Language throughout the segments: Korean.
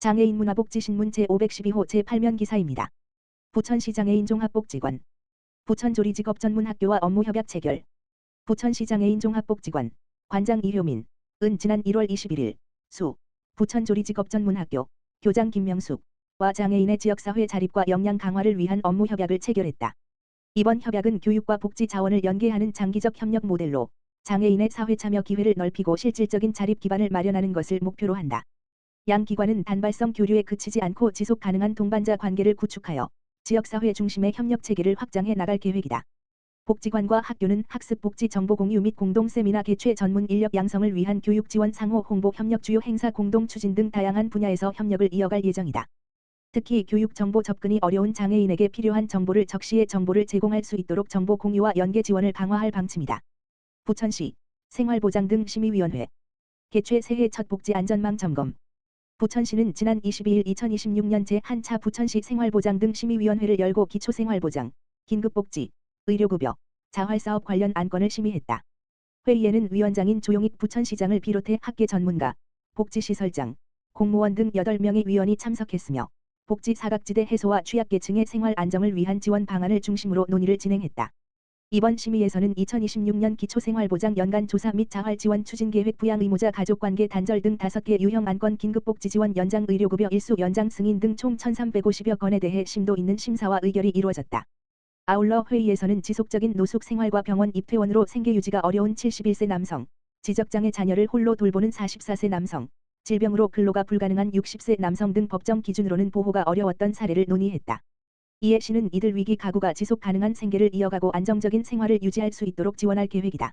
장애인 문화복지신문 제512호 제8면 기사입니다. 부천시 장애인 종합복지관. 부천조리직업전문학교와 업무협약 체결. 부천시 장애인 종합복지관. 관장 이효민. 은 지난 1월 21일 수 부천조리직업전문학교 교장 김명숙과 장애인의 지역사회 자립과 역량 강화를 위한 업무협약을 체결했다. 이번 협약은 교육과 복지 자원을 연계하는 장기적 협력 모델로 장애인의 사회참여 기회를 넓히고 실질적인 자립 기반을 마련하는 것을 목표로 한다. 양 기관은 단발성 교류에 그치지 않고 지속 가능한 동반자 관계를 구축하여 지역사회 중심의 협력 체계를 확장해 나갈 계획이다. 복지관과 학교는 학습 복지 정보 공유 및 공동 세미나 개최, 전문 인력 양성을 위한 교육 지원, 상호 홍보, 협력, 주요 행사 공동 추진 등 다양한 분야에서 협력을 이어갈 예정이다. 특히 교육 정보 접근이 어려운 장애인에게 필요한 정보를 적시에 정보를 제공할 수 있도록 정보 공유와 연계 지원을 강화할 방침이다. 부천시 생활보장 등 심의위원회 개최 새해 첫 복지 안전망 점검. 부천시는 지난 22일 2026년 제1차 부천시 생활보장 등 심의위원회를 열고 기초생활보장, 긴급복지, 의료급여, 자활사업 관련 안건을 심의했다. 회의에는 위원장인 조용익 부천시장을 비롯해 학계 전문가, 복지시설장, 공무원 등 8명의 위원이 참석했으며 복지 사각지대 해소와 취약계층의 생활 안정을 위한 지원 방안을 중심으로 논의를 진행했다. 이번 심의에서는 2026년 기초생활보장 연간조사 및 자활지원 추진계획, 부양의무자 가족관계 단절 등 5개 유형 안건, 긴급복지지원 연장, 의료급여 일수 연장 승인 등 총 1350여 건에 대해 심도 있는 심사와 의결이 이루어졌다. 아울러 회의에서는 지속적인 노숙 생활과 병원 입퇴원으로 생계 유지가 어려운 71세 남성, 지적장애 자녀를 홀로 돌보는 44세 남성, 질병으로 근로가 불가능한 60세 남성 등 법정 기준으로는 보호가 어려웠던 사례를 논의했다. 이에 시는 이들 위기 가구가 지속 가능한 생계를 이어가고 안정적인 생활을 유지할 수 있도록 지원할 계획이다.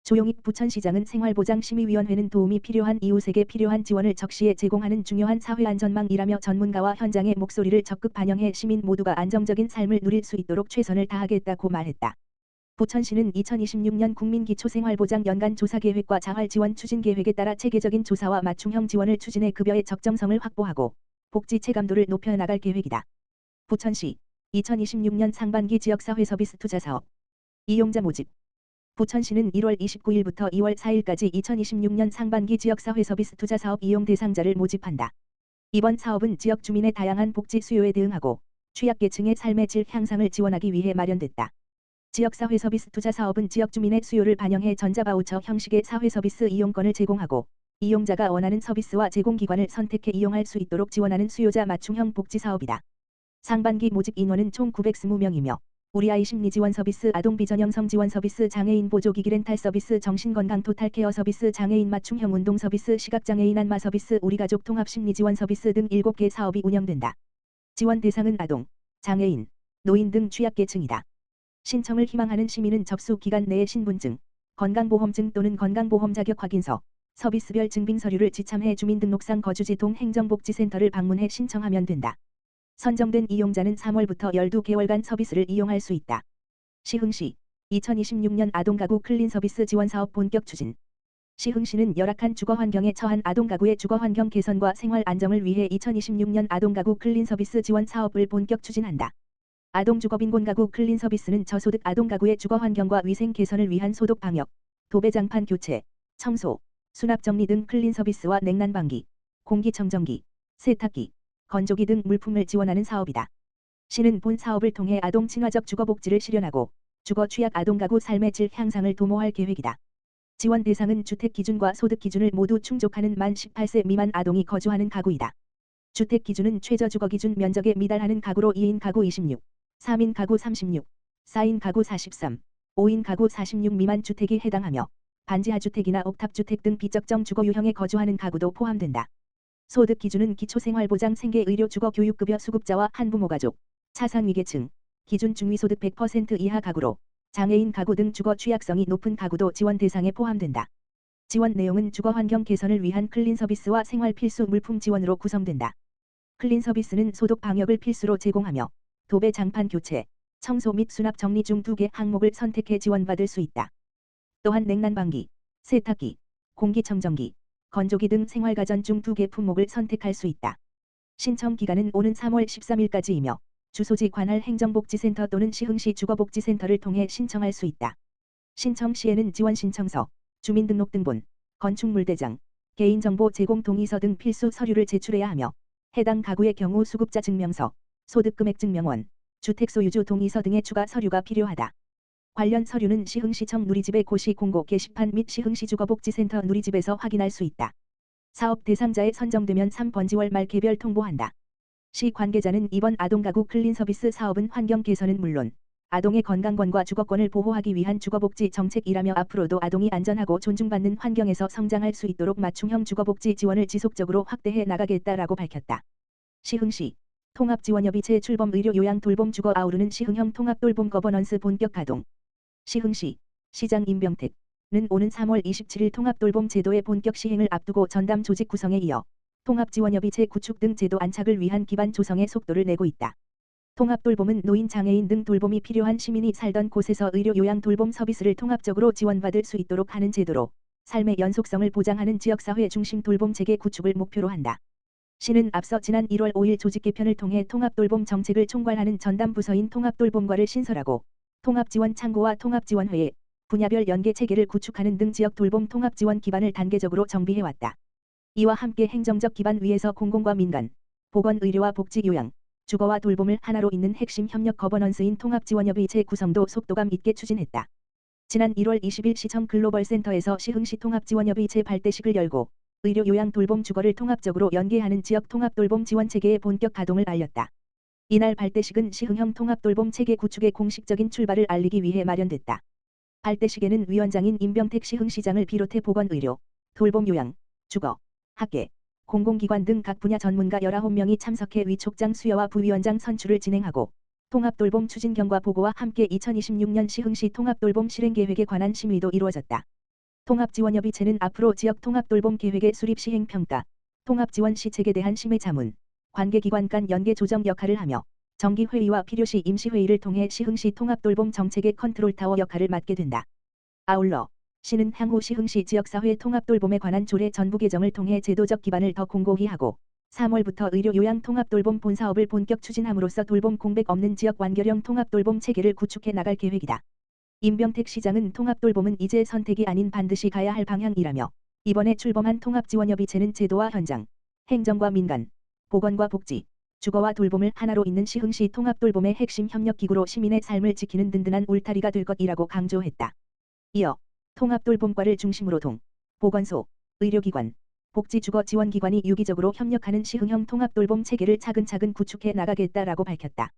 조용익 부천시장은 생활보장심의위원회는 도움이 필요한 이웃에게 필요한 지원을 적시에 제공하는 중요한 사회안전망이라며 전문가와 현장의 목소리를 적극 반영해 시민 모두가 안정적인 삶을 누릴 수 있도록 최선을 다하겠다고 말했다. 부천시는 2026년 국민기초생활보장 연간조사계획과 자활지원 추진계획에 따라 체계적인 조사와 맞춤형 지원을 추진해 급여의 적정성을 확보하고 복지 체감도를 높여 나갈 계획이다. 부천시 2026년 상반기 지역사회 서비스 투자 사업 이용자 모집. 부천시는 1월 29일부터 2월 4일까지 2026년 상반기 지역사회 서비스 투자 사업 이용 대상자를 모집한다. 이번 사업은 지역 주민의 다양한 복지 수요에 대응하고 취약계층의 삶의 질 향상을 지원하기 위해 마련됐다. 지역사회 서비스 투자 사업은 지역 주민의 수요를 반영해 전자바우처 형식의 사회 서비스 이용권을 제공하고 이용자가 원하는 서비스와 제공기관을 선택해 이용할 수 있도록 지원하는 수요자 맞춤형 복지 사업이다. 상반기 모집 인원은 총 920명이며 우리아이 심리지원 서비스, 아동 비전형성 지원 서비스, 장애인 보조기기 렌탈 서비스, 정신건강 토탈케어 서비스, 장애인 맞춤형 운동 서비스, 시각장애인 안마 서비스, 우리가족 통합 심리지원 서비스 등 7개 사업이 운영된다. 지원 대상은 아동, 장애인, 노인 등 취약계층이다. 신청을 희망하는 시민은 접수 기간 내에 신분증, 건강보험증 또는 건강보험 자격 확인서, 서비스별 증빙 서류를 지참해 주민등록상 거주지 동행정복지센터를 방문해 신청하면 된다. 선정된 이용자는 3월부터 12개월간 서비스를 이용할 수 있다. 시흥시 2026년 아동가구 클린서비스 지원사업 본격 추진. 시흥시는 열악한 주거환경에 처한 아동가구의 주거환경 개선과 생활 안정을 위해 2026년 아동가구 클린서비스 지원사업을 본격 추진한다. 아동주거빈곤가구 클린서비스는 저소득 아동가구의 주거환경과 위생 개선을 위한 소독 방역, 도배장판 교체, 청소, 수납정리 등 클린서비스와 냉난방기, 공기청정기, 세탁기, 건조기 등 물품을 지원하는 사업이다. 시는 본 사업을 통해 아동 친화적 주거복지를 실현하고 주거 취약 아동가구 삶의 질 향상을 도모할 계획이다. 지원 대상은 주택 기준과 소득 기준을 모두 충족하는 만 18세 미만 아동이 거주하는 가구이다. 주택 기준은 최저 주거 기준 면적에 미달하는 가구로 2인 가구 26, 3인 가구 36, 4인 가구 43, 5인 가구 46 미만 주택이 해당하며 반지하주택이나 옥탑주택 등 비적정 주거 유형에 거주하는 가구도 포함된다. 소득 기준은 기초생활보장 생계 의료 주거 교육급여 수급자와 한부모 가족, 차상위계층, 기준 중위소득 100% 이하 가구로 장애인 가구 등 주거 취약성이 높은 가구도 지원 대상에 포함된다. 지원 내용은 주거환경 개선을 위한 클린서비스와 생활 필수 물품 지원으로 구성된다. 클린서비스는 소독 방역을 필수로 제공하며 도배 장판 교체, 청소 및 수납 정리 중 2개 항목을 선택해 지원받을 수 있다. 또한 냉난방기, 세탁기, 공기청정기, 건조기 등 생활가전 중 2개 품목을 선택할 수 있다. 신청 기간은 오는 3월 13일까지이며 주소지 관할 행정복지센터 또는 시흥시 주거복지센터를 통해 신청할 수 있다. 신청 시에는 지원신청서, 주민등록등본, 건축물대장, 개인정보 제공 동의서 등 필수 서류를 제출해야 하며 해당 가구의 경우 수급자 증명서, 소득금액 증명원, 주택소유주 동의서 등의 추가 서류가 필요하다. 관련 서류는 시흥시청 누리집의 고시 공고 게시판 및 시흥시 주거복지센터 누리집에서 확인할 수 있다. 사업 대상자에 선정되면 3번지월 말 개별 통보한다. 시 관계자는 이번 아동가구 클린서비스 사업은 환경 개선은 물론 아동의 건강권과 주거권을 보호하기 위한 주거복지 정책이라며 앞으로도 아동이 안전하고 존중받는 환경에서 성장할 수 있도록 맞춤형 주거복지 지원을 지속적으로 확대해 나가겠다라고 밝혔다. 시흥시 통합지원협의체 출범 의료 요양 돌봄 주거 아우르는 시흥형 통합돌봄 거버넌스 본격 가동. 시흥시 시장 임병택은 오는 3월 27일 통합돌봄 제도의 본격 시행을 앞두고 전담 조직 구성에 이어 통합지원협의체 구축 등 제도 안착을 위한 기반 조성에 속도를 내고 있다. 통합돌봄은 노인 장애인 등 돌봄이 필요한 시민이 살던 곳에서 의료 요양 돌봄 서비스를 통합적으로 지원받을 수 있도록 하는 제도로 삶의 연속성을 보장하는 지역사회 중심 돌봄 체계 구축을 목표로 한다. 시는 앞서 지난 1월 5일 조직 개편을 통해 통합돌봄 정책을 총괄하는 전담 부서인 통합돌봄과를 신설하고 통합지원 창구와 통합지원회의, 분야별 연계 체계를 구축하는 등 지역 돌봄 통합지원 기반을 단계적으로 정비해왔다. 이와 함께 행정적 기반 위에서 공공과 민간, 보건 의료와 복지 요양, 주거와 돌봄을 하나로 잇는 핵심 협력 거버넌스인 통합지원협의체 구성도 속도감 있게 추진했다. 지난 1월 20일 시청 글로벌센터에서 시흥시 통합지원협의체 발대식을 열고 의료 요양 돌봄 주거를 통합적으로 연계하는 지역 통합돌봄 지원체계의 본격 가동을 알렸다. 이날 발대식은 시흥형 통합돌봄 체계 구축의 공식적인 출발을 알리기 위해 마련됐다. 발대식에는 위원장인 임병택 시흥시장을 비롯해 보건의료, 돌봄요양, 주거, 학계, 공공기관 등 각 분야 전문가 19명이 참석해 위촉장 수여와 부위원장 선출을 진행하고 통합돌봄 추진 경과 보고와 함께 2026년 시흥시 통합돌봄 실행계획에 관한 심의도 이루어졌다. 통합지원협의체는 앞으로 지역 통합돌봄 계획의 수립 시행 평가, 통합지원 시책에 대한 심의 자문, 관계기관 간 연계 조정 역할을 하며 정기회의와 필요시 임시회의를 통해 시흥시 통합돌봄 정책의 컨트롤타워 역할을 맡게 된다. 아울러 시는 향후 시흥시 지역사회 통합돌봄에 관한 조례 전부 개정을 통해 제도적 기반을 더 공고히 하고 3월부터 의료 요양 통합돌봄 본사업을 본격 추진함으로써 돌봄 공백 없는 지역 완결형 통합돌봄 체계를 구축해 나갈 계획이다. 임병택 시장은 통합돌봄은 이제 선택이 아닌 반드시 가야 할 방향이라며 이번에 출범한 통합지원협의체는 제도와 현장, 행정과 민간, 보건과 복지, 주거와 돌봄을 하나로 잇는 시흥시 통합돌봄의 핵심 협력기구로 시민의 삶을 지키는 든든한 울타리가 될 것이라고 강조했다. 이어 통합돌봄과를 중심으로 동, 보건소, 의료기관, 복지주거지원기관이 유기적으로 협력하는 시흥형 통합돌봄 체계를 차근차근 구축해 나가겠다라고 밝혔다.